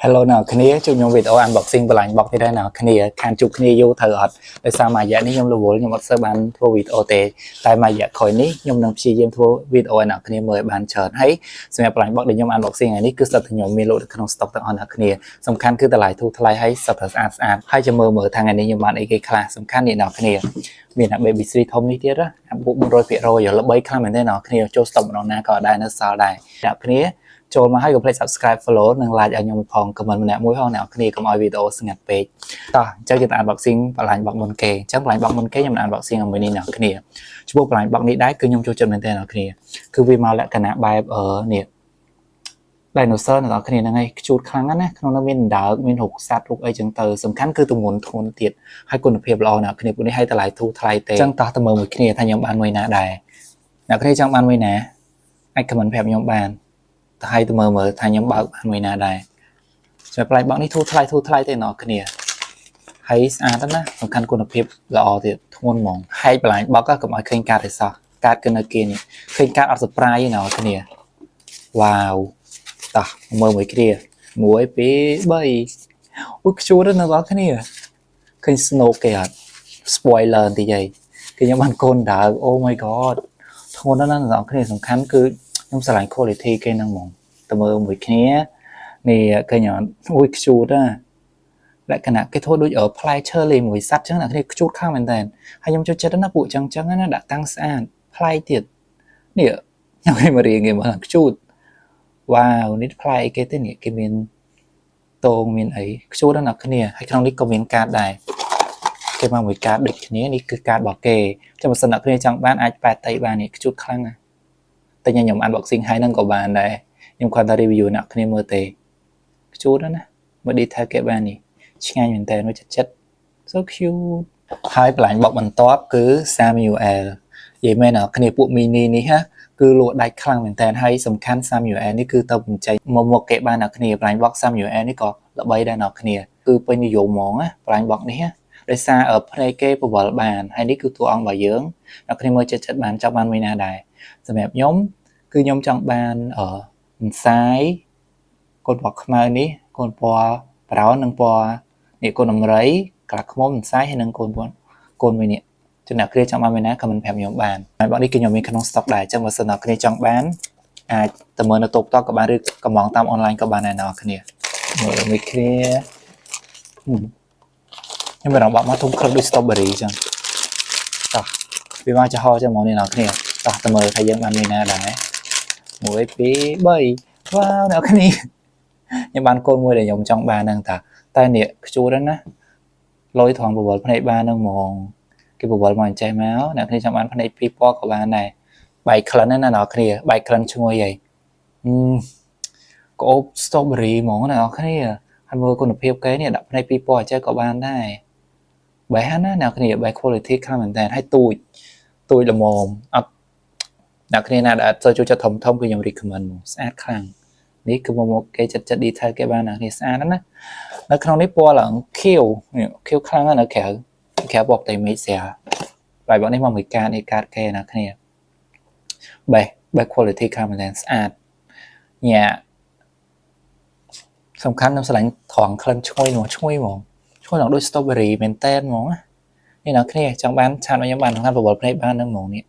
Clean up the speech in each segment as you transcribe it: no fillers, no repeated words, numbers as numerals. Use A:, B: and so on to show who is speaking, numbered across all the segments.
A: Hello nào, khiนี้chúng nhóm video unboxing và lạnh bọc thì đây nào, khiนี้can chụp khiนี้vô thử hot để sao mà dạ ní nhóm lưu vô nhóm sơ bán thua video tệ tại mà dạ khỏi ní nhóm nâng chi game thua video nào khiนี้mời bạn chờ thấy xem mà lạnh bọc để nhóm unboxing này ní cứ sợ thì nhóm miền lộ được không stock tại on nào khiนี้สำคัญคือแต่หลายทุกทลายให้สับสะอาดให้จะมือทางอันนี้nhóm bạn ấy cái class สำคัญนี่nào khiนี้มีนะ babyซีทอมนี่ที่ละบุกรอยเปียโรอยู่แล้วใบคลาเหมือนได้เนาะkhiนี้โจสต็อกน้องนาก็ได้นะซาวได้แบบkhiนี้โจมาให้กับเพลย์ subscribe follow หนึ่งไลน์เอายมพองกับมันเนี่ยมุ้ยห้องเนี่ยคดีกับวิดีโอสงัดเป๊ะต่อเจ้าจะอ่านบอกซิงปลายบอกบนเกย์เจ้าปลายบอกบนเกย์ยมอ่านบอกซิงเอาไว้นี่เนี่ยคดีช่วยปลายบอกนี้ได้คือยมโจจนเป็นเต้นคดีคือวิมาและคณะใบเนี่ยไดโนเสาร์เนี่ยคดีนั่งไงจุดครั้งนั้นนะขนมมีนดาวมีนหกสัตว์ลูกไอจังเตอร์สำคัญคือตัวมุนทนติดให้คุณเพียบรอเนี่ยคดีพวกนี้ให้แต่หลายทูทลายเตะจังต่อตะมือมือคดีทายยมบานไว้นะได้เนี่ยคดีจังบานไว้นะไอ้ขมันแผบยมบานให้ตัวมือทางย้ำเบาอันไม่น่าได้จะปลายบางนี่ทูทลายแต่หนอขึ้นเนี่ยให้สะอาดนะสำคัญคุณภาพละอที่ทุ่งมองให้ปลายบอกก็กับไอ้เครื่องการ์ดสอการ์ดกันเกนี่เครื่องการ์ดอัดสปรายหนอขึ้นเนี่ยว้าวต่อมือขึ้นเนี่ยมวยปีใบอุ้ยชูด้วยนะบอกขึ้นเนี่ยเครื่องสโนว์เกียร์สปอยเลอร์ที่ใหญ่คือยังมันโกนด่าโอ้ my god ทุ่งนั้นหนอขึ้นเนี่ยสำคัญคือnhómสลายคุณภาพcái năng mong tầm mơ mùi kia này cái nhỏ ui chú đó lại cái nào cái thôi đối ở play chơi liền mùi sắt chứ là cái chút khác mình tên hay nhóm cho chơi đó nó bụi trắng trắng nó đã tăng sang play tiệt nè nhóm cái mà riêng người mà chút wow nít play cái tên này cái miền tôn miền ấy chút đó là cái này hay không đi công miền card này cái mà mùi card địch này đi cứ card bỏ kề cho một sân là cái trong ban ai bài tay bàn này chút khác nàyแต่ยังยมunboxingให้นั่งกับบานได้ยมความตารีวิวนักขึ้นมือเตะชูดนะมาดีท้ายเก็บบานนี่ชิงานอยู่แต่ไม่ชัด so cute ให้ปลายบอกมันท็อปคือซามิวเอลยี่แม่เนาะขึ้นปุ๊บมินินี่ฮะคือโหลดได้ครั้งเหมือนแต่ให้สำคัญซามิวเอลนี่คือตัวผมใจโมเก็บบานนักขึ้นปลายบอกซามิวเอลนี่ก็ระบายได้นักขึ้นคือเป็นนิยมมองอ่ะปลายบอกนี่ฮะได้ซาในเก็บบอลบานให้นี่คือตัวอ่างใบเยื้องนักขึ้นมือชัดบานจากบานไม่น่าได้สำหรับย้อมคือnhóm trong ban ở trái con bọc mai ní con po báo nâng po nè con nằm rấy cả không trái hay nâng con mình nè cho nên kia trong ban mình á mình phèm nhóm bàn bọn đi kia nhóm mình không stock đại trong một số nào kia trong bán tầm mờ nó tục to các bạn được các món tam online các bạn này nào kia mở mấy kia nhưng mà nó bọn nó thùng khăn đôi strawberry chẳng vì mà cho ho cho món này nào kia tầm mờ thay dân ban mình nè đấy mùi bí bơi wow nào cái này nhưng bạn con mùi để dùng trong ba nâng ta tai nè chú đó nè lôi thoáng bộ bột này ba nâng mòn cái bộ bột mòn chai máu nè khi trong bạn này pipo của bạn này bài khẩn này nó kia bài khẩn chui vậy có strawberry món nào cái này anh mua con phiêu cái này đập này pipo chai của bạn này bài hát nào cái này bài quality khá mình tên hay tôi là mồmนักเรียนอาจจะจะทำท่อมก็ยังรีคอมเมนต์สะอาดครั้งนี่คือโมโมเกจะดีเทลแกบ้านนักเรียนสะอาดนั่นนะแล้วครั้งนี้ปัวหลังเขี้ยวเนี่ยเขี้ยวครั้งนั้นแขวบอกแต่ไม่เสียหลายบอกนี่มองเหมือนการในการแกนักเรียนใบคุณภาพครั้งมันสะอาดเนี่ยสำคัญนำสลังถอนคลันช่วยหลังด้วยสตรอเบอรี่เป็นเต้นหมองนี่นักเรียนจังบ้านชาญวิทยาบาลของท่านประวัติในบ้านนั่งหมองเนี่ย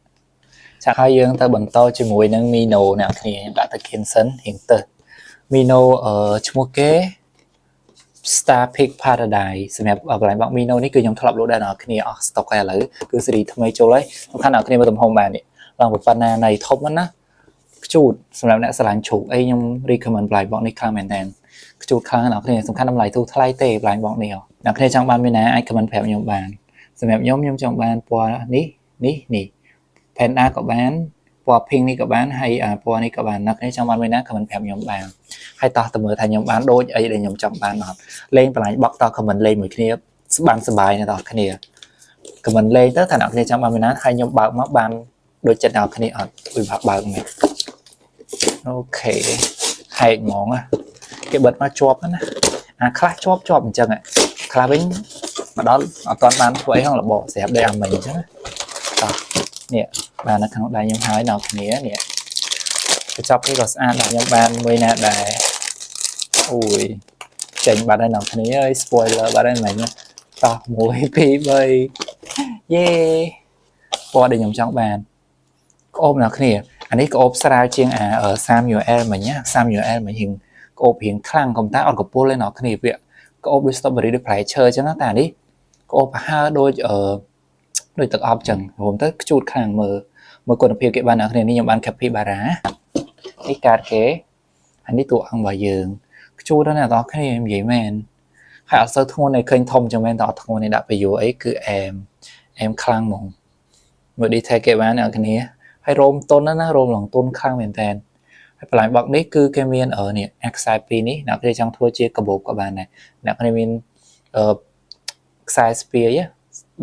A: จากให้ยังแต่บนโต๊ะจะมวยนั่งมีโนเนี่ยที่ได้ตะเคียนสันเห็นเตอร์มีโนชั่วโมงเก้ Star Peak Paradise สำหรับอะไรบ้างมีโนนี่คือยมทลับรู้ได้เนาะที่นี่สต็อกอะไรหรือคือสีทำไมโจเลยทุกท่านเอาที่นี่มาทำโฮมแบนเนี่ยลองไปฟันในท็อปมันนะจูดสำหรับเนี่ยสลายฉุกไอ้ยมรีคอมเมนต์ปลายบอกนี่คลาแมนแดนจูดคลาเนาะที่นี่สำคัญทำลายทุกทลายเตะปลายบอกเนี่ยนักที่จังบ้านไม่นะไอ้คอมเมนต์แผ่ยมบานสำหรับยมจังบ้านปัวนี่แพนด้ากับบ้านปัวพิงนี่กับบ้านให้ปัวนี่กับบ้านนักในจังบ้านไม่นะคอมเมนต์แผ่ยมบานให้ต่อเสมอทางยมบ้านโดยไอ้เดี๋ยวยมจังบ้านหน่อยเล่นปลายบอกต่อคอมเมนต์เล่นเหมือนที่บ้านสบายนะต่อแค่นี้คอมเมนต์เล่นตั้งแต่นักในจังบ้านไม่นะให้ยมบ้านมาบ้านโดยจัดเอาแค่นี้อุบบ้านไหมโอเคให้มองcái bật nó chọp đó nè khá chọp mình chân khá bánh mà đó toàn bán vậy không là bỏ xẹp đây ăn mình chứ nè bà nó thằng đại nhóm hai nào nghĩa nè cái chọc cái gọt ăn là nhóm ban mươi nè đại ui ចេញបាត់ហើយអ្នកគ្នាអើយ spoiler បាត់ហើយមិញតោះ1 2 3យេពណ៌ដែលខ្ញុំចង់បានក្អូបអ្នកគ្នាអានេះក្អូបស្រាលជាងSamuel មិញណា Samuel មិញរៀងក្អូបរៀងខ្លាំងក៏តែអត់កពុលទេអ្នកគ្នាវាក្អូបដូច strawberry ដូចផ្លែឈើអញ្ចឹងតែអានេះក្អូបប្រហើរដូចទឹកអប់អញ្ចឹងរួមទៅខ្ជូតខ្លាំងមើលគុណភាពគេបានអ្នកគ្នានេះខ្ញុំបាន capybara នេះកាតគេអានេះតួអង្គរបស់យើងខ្ជូតដល់អ្នកនរគ្នានិយាយមែនហើយអត់សូវធ្ងន់ទេឃើញធំចឹងមែនតើអត់ធ្ងន់ទេដាក់ប្រយោអីគឺអែមខ្លាំងហ្មងមើល detail គេបានអ្នកគ្នាហើយរោមតុនណារោមឡងតុនខ្លាំងមែនតើហើយបន្លែបកនេះគឺគេមាននេះអាខ្សែពីរនេះអ្នកគ្នាចង់ធ្វើជាកាបូបក៏បានដែរអ្នកគ្នាមានខ្សែស្ពាយ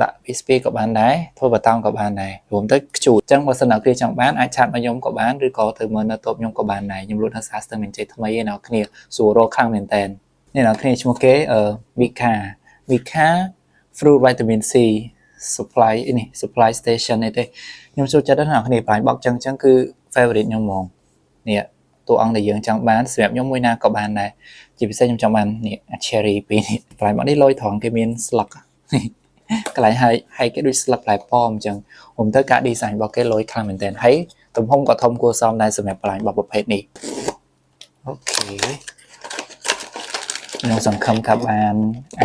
A: ដាក់ពីស្ពាយក៏បានដែរធ្វើបតង់ក៏បានដែររួមទៅខ្ជូតអញ្ចឹងបើសិនអ្នកគ្នាចង់បានអាចឆាតមកខ្ញុំក៏បានឬក៏ទៅមើលនៅតូបខ្ញុំក៏បានដែរខ្ញុំលក់នៅសាស្ត្រមានជ័យថ្មីឯអ្នកគ្នាស្រួលរកខ្លាំងមែនតើនេះអ្នកគ្នាឈ្មោះគេVika fruit vitamin C supply station នេះទេខ្ញុំចូលចិត្តណាស់គ្នាប្រាញ់បកចឹងគឺ favorite ខ្ញុំហ្មងនេះតួអង្គដែលយើងចង់បានសម្រាប់ខ្ញុំមួយណាក៏បានដែរជាពិសេសខ្ញុំចង់បាននេះ cherry ពីរនេះប្រាញ់បកនេះលយត្រង់គេមានស្លឹកកន្លែងហើយគេដូចស្លឹកផ្លែប៉ោមអញ្ចឹងខ្ញុំទៅការ design របស់គេលយខ្លាំងមែនទែនហើយទំហំក៏ធំគួរសមដែរសម្រាប់ប្រាញ់បកប្រភេទនេះអូខេខ្ញុំសង្ឃឹមថាបាន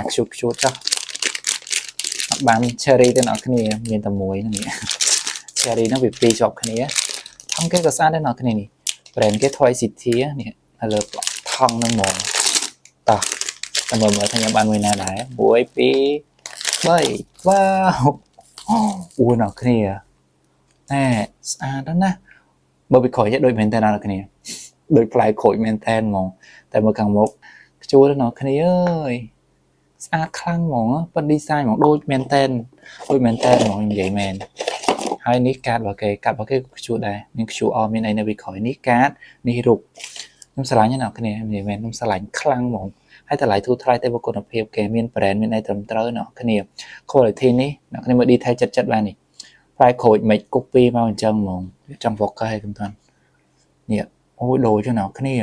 A: ខ្ជូតចុះបាន cherry ទៅអ្នកគ្នាមានតែមួយហ្នឹង cherry ហ្នឹងវាពីរជាប់គ្នាថងគេក៏ស្អាតដែរអ្នកគ្នានេះ brand គេ Toy City នេះនៅលើថងហ្នឹងហ្មងតោះតែមើលថាខ្ញុំបានមួយណាដែរ1 2 3វ៉ាវអូអ្នកគ្នាតែស្អាតណាស់បើវាក្រោយដូចមែនតើអ្នកគ្នាដូចផ្លែក្រូចមែនតើហ្មងតែមើលខាងមុខខ្ជួលអ្នកគ្នាអើយស្អាតខ្លាំងហ្មងប៉ុន្តែ design ហ្មងដូចមែនតើហ្មងនិយាយមែនហើយនេះកាតរបស់គេខ្ជួលដែរមានខ្ជួលអមានអីនៅវាក្រោយនេះកាតនេះរូបខ្ញុំស្រឡាញ់អ្នកគ្នានិយាយមែនខ្ញុំស្រឡាញ់ខ្លាំងហ្មងហើយតម្លៃធូរថ្លៃតែគុណភាពគេមាន brand មានអីត្រឹមត្រូវអ្នកគ្នា quality នេះអ្នកគ្នាមើល detail ចិត្តបាននេះផ្លែក្រូចមិន copy មកអញ្ចឹងហ្មងចង់ focus ឲ្យខ្ញុំតាន់នេះអូយដូចchứអ្នកគ្នា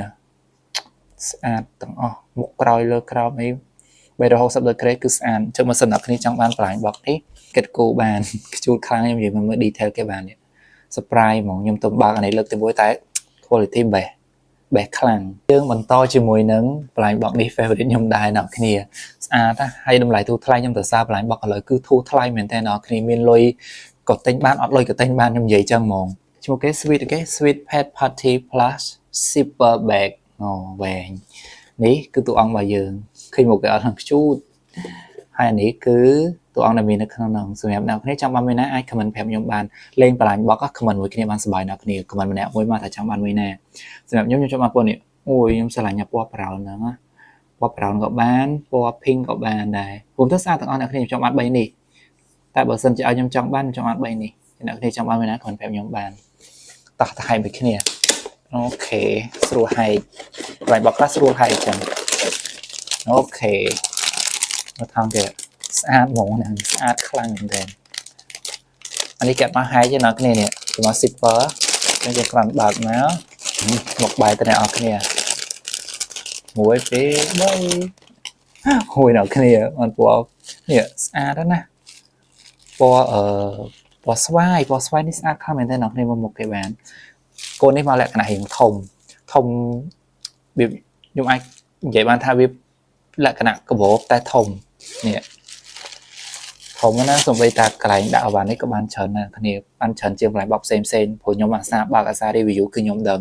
A: ស្អាតទាំងអស់មុខក្រោយលើក្រោមអី360 degree គឺស្អាតអញ្ចឹងបើសិនអ្នកគ្នាចង់បានបន្លែបកនេះគិតគូបានខ្ជូតខ្លាំងខ្ញុំនិយាយមើល detail គេបាននេះ surprise ហ្មងខ្ញុំទៅបើកអានេះលើកទី1តែ quality best ខ្លាំងយើងបន្តជាមួយនឹងបន្លែបកនេះ favorite ខ្ញុំដែរអ្នកគ្នាស្អាតណាស់ហើយតម្លៃធូរថ្លៃខ្ញុំទៅសារបន្លែបកឥឡូវគឺធូរថ្លៃមែនតើអ្នកគ្នាមានលុយក៏ទិញបានអត់លុយក៏ទិញបានខ្ញុំនិយាយចឹងហ្មងឈ្មោះគេ sweet pet party plus zipper bag វែងនេះគឺតួអង្គរបស់យើងឃើញមុខគេអត់ហ្នឹងខ្ជូតហើយអានេះគឺតួអង្គដែលមាននៅក្នុងហ្នឹងសម្រាប់អ្នកគ្នាចង់បានមួយណាអាច comment ប្រាប់ខ្ញុំបានលេងបន្លាញ់បក comment មួយគ្នាបានសប្បាយអ្នកគ្នា comment ម្នាក់មួយមកថាចង់បានមួយណាសម្រាប់ខ្ញុំចង់បានពណ៌នេះអូយខ្ញុំស្រឡាញ់ពណ៌ brown ហ្នឹងណាពណ៌ brown ក៏បានពណ៌ pink ក៏បានដែរខ្ញុំទៅស្អាតទាំងអស់អ្នកគ្នាចង់បាន3នេះតែបើសិនជាឲ្យខ្ញុំចង់បាន3នេះអ្នកគ្នាចង់បានមួយណា comment ប្រាប់ខ្ញុំបានតោះទៅឲ្យមួយគ្នាអូខេស្រួលហែកបន្លែបកខ្លះស្រួលហែកចឹងអូខេមកថងគេស្អាតហ្មងណាស្អាតខ្លាំងមែនទែនអានេះកាត់មកហែកទេអ្នកគ្នានេះមក zipper ខ្ញុំយកក្រាន់បើកមកបាយទៅអ្នកគ្នា1 2 3ហួយអ្នកគ្នាអត់ពណ៌នេះស្អាតណាស់ពណ៌ស្វាយនេះស្អាតខ្លាំងមែនទែនអ្នកគ្នាមកមុខគេបានកូននេះមកលក្ខណៈរៀងធំវាខ្ញុំអាចនិយាយបានថាវាលក្ខណៈកបោបតែធំនេះធំណាស់សំបីតាកន្លែងដាក់អវ៉ាន់នេះក៏បានច្រើនណាស់គ្នាបានច្រើនជាងកន្លែងបបផ្សេងព្រោះខ្ញុំអាសាបើកអាសា review គឺខ្ញុំដឹង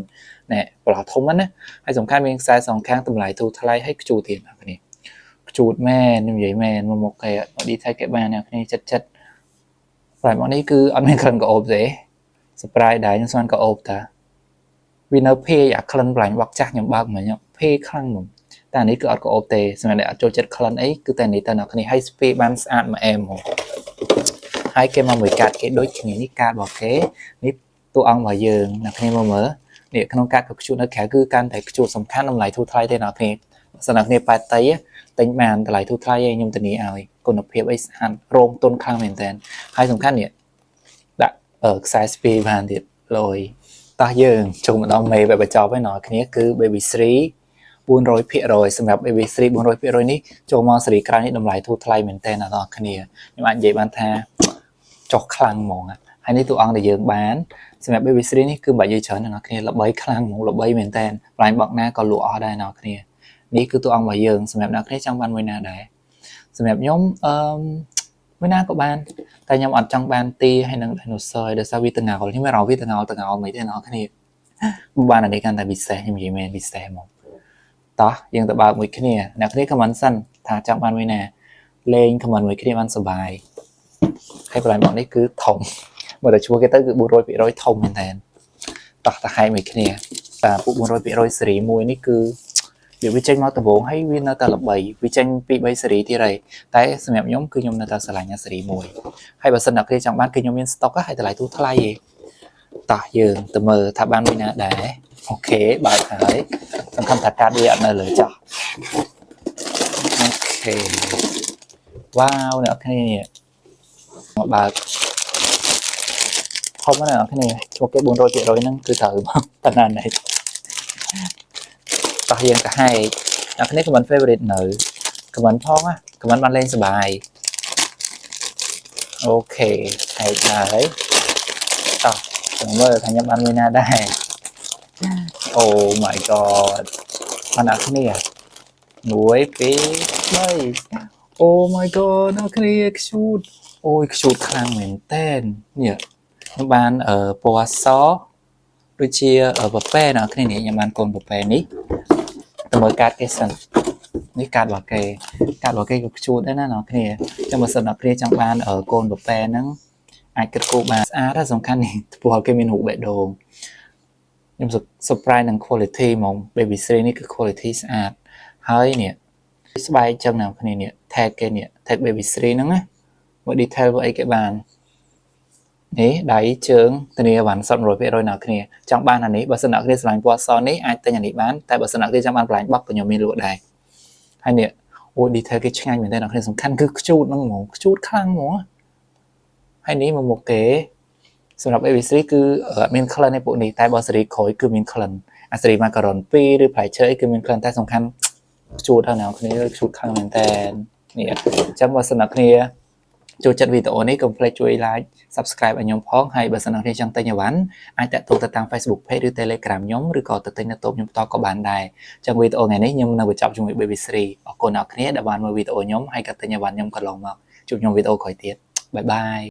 A: ណែប្រឡោះធំណាស់ហើយសំខាន់មានខ្សែសងខាងតម្លៃធូរថ្លៃហើយខ្ជូតទៀតណាគ្នាខ្ជូតមែនខ្ញុំនិយាយមែនមកគេ detail គេបានណាគ្នាចិត្តផ្លែមកនេះគឺអត់មានក្លិនក្អូបទេ surprise ដែរខ្ញុំស្មានក្អូបតាវានៅភេអាក្លិនបន្លាញ់បកចាស់ខ្ញុំបើកមិញភេខ្លាំងហ្មងតែនេះគឺអត់ក្អូបទេសម្រាប់អ្នកអត់ចូលចិត្តក្លិនអីគឺតែនេះតើអ្នកគ្នាឲ្យស្ពេបានស្អាតមកអែមហ្មងហើយគេមកមួយកាតគេដូចគ្នានេះកាតរបស់គេនេះតួអង្គរបស់យើងអ្នកគ្នាមើលនេះក្នុងកាតក៏ខ្ជូតនៅក្រៅគឺកាន់តែខ្ជូតសំខាន់តម្លៃធូរថ្លៃទេអ្នកគ្នាបើអ្នកគ្នាប៉ែតតៃទិញបានតម្លៃធូរថ្លៃឯងខ្ញុំធានាឲ្យគុណភាពអីស្អាតរោមទុនខ្លាំងមែនតើហើយសំខាន់នេះដាក់ខ្សែស្ពាយបានទៀតលយតោះយើងចូលមកដល់មេបែបបញ្ចប់ហើយអ្នកគ្នាគឺ Baby 3 400% សម្រាប់ Baby Series 400% នេះចូលមកសេរីក្រៅនេះតម្លៃធូរថ្លៃមែនតើអ្នកនរគ្នាខ្ញុំអាចនិយាយបានថាចុះខ្លាំងហ្មងហើយនេះតួអង្គដែលយើងបានសម្រាប់ Baby Series នេះគឺមិនបាច់និយាយច្រើនអ្នកនរគ្នាល្បីខ្លាំងហ្មងល្បីមែនតើបន្លែបកណាក៏លក់អស់ដែរអ្នកនរគ្នានេះគឺតួអង្គរបស់យើងសម្រាប់អ្នកនរគ្នាចង់បានមួយណាដែរសម្រាប់ខ្ញុំមួយណាក៏បានតែខ្ញុំអត់ចង់បានទីហើយនឹង dinosaur ដោយសារវាតងោលខ្ញុំមិនរកវាតងោលមិនទេអ្នកនរគ្នាបានអានេះកាន់តែពិសេសខ្ញុំនិយាយមែនពិសេសហ្មងតោះយើងទៅបើកមួយគ្នាអ្នកគ្នា comment សិនថាចង់បានមួយណាលេង comment មួយគ្នាបានសុបាយហើយបន្លែបកនេះគឺធំមើលតែឈ្មោះគេទៅគឺ 400% ធំមែនតើតោះទៅហែកមួយគ្នាតែពួក 400% សេរីមួយនេះគឺវាចេញមកដំបូងហើយវានៅតែល្បីវាចេញពី3សេរីទៀតហើយតែសម្រាប់ខ្ញុំគឺខ្ញុំនៅតែស្រឡាញ់សេរីមួយហើយបើសិនអ្នកគ្នាចង់បានគឺខ្ញុំមាន stock ហើយតម្លៃទូថ្លៃទេតោះយើងទៅមើលថាបានមួយណាដែរអូខេបើកហើយសង្ឃឹមថាកាតវាអត់នៅលើចោះអូខេវ៉ាវអ្នកគ្នាមកបើកហប់ណាអ្នកគ្នាជួគេ 400% ហ្នឹងគឺត្រូវមកប៉ុណ្ណានេះតោះយើងទៅហែកអ្នកគ្នា comment favorite នៅ comment ផងណា comment បានលេងសប្បាយអូខេហែកហើយតោះមើលថាខ្ញុំបានមួយណាដែរអូ my god បានអ្នកគ្នា1 2 3អូ my god អ្នកគ្នាខ្ជូតអូយខ្ជូតខ្លាំងមែនតែននេះខ្ញុំបានពណ៌សដូចជាប៉ប៉ែអ្នកគ្នានេះខ្ញុំបានកូនប៉ប៉ែនេះទៅមើលកាតគេសិននេះកាតរបស់គេក៏ខ្ជូតដែរណាអ្នកគ្នាចាំបើសិនអ្នកគ្នាចង់បានកូនប៉ប៉ែហ្នឹងអាចគិតគូរបានស្អាតតែសំខាន់នេះព្រោះគេមានរូបបេះដូងខ្ញុំ surprise នឹង quality ហ្មង Baby Series នេះគឺ quality ស្អាតហើយនេះស្បែកចឹងអ្នកគ្នានេះ tag គេនេះ tag Baby Series ហ្នឹងណាមើល detail របស់អីគេបាននេះដៃជើងធានាបាន 100% អ្នកគ្នាចង់បានអានេះបើសិនអ្នកគ្នាស្រឡាញ់ពណ៌សនេះអាចទិញអានេះបានតែបើសិនអ្នកគ្នាចង់បានបន្លែបោះក៏ខ្ញុំមានលក់ដែរហើយនេះអូ detail គេឆ្ងាញ់មែនទេអ្នកគ្នាសំខាន់គឺខ្ជូតហ្នឹងហ្មងខ្ជូតខ្លាំងហ្មងហើយនេះមកមុខគេសម្រាប់ Baby Series គឺអត់មាន color នៃពួកនេះតែបើសេរីក្រោយគឺមាន color អាសេរី macaron 2ឬផ្លែឈើអីគឺមាន color តែសំខាន់ខ្ជូតហើយអ្នកគ្នាខ្ជូតខ្លាំងមែនតើនេះអញ្ចឹងបើសិនអ្នកគ្នាចូលចិត្តវីដេអូនេះកុំភ្លេចជួយ like subscribe ឲ្យខ្ញុំផងហើយបើសិនអ្នកគ្នាចង់ទិញអីវ៉ាន់អាចតាក់ទងទៅតាម Facebook page ឬ Telegram ខ្ញុំឬក៏ទៅទិញនៅតូបខ្ញុំផ្ទាល់ក៏បានដែរអញ្ចឹងវីដេអូថ្ងៃនេះខ្ញុំនៅបញ្ចប់ជាមួយ Baby Series អរគុណអ្នកគ្នាដែលបានមើលវីដេអូខ្ញុំហើយក៏ទិញអីវ៉ាន់ខ្ញុំកន្លងមកជួបខ្ញុំវីដេអូក្រោយទៀតបាយបាយ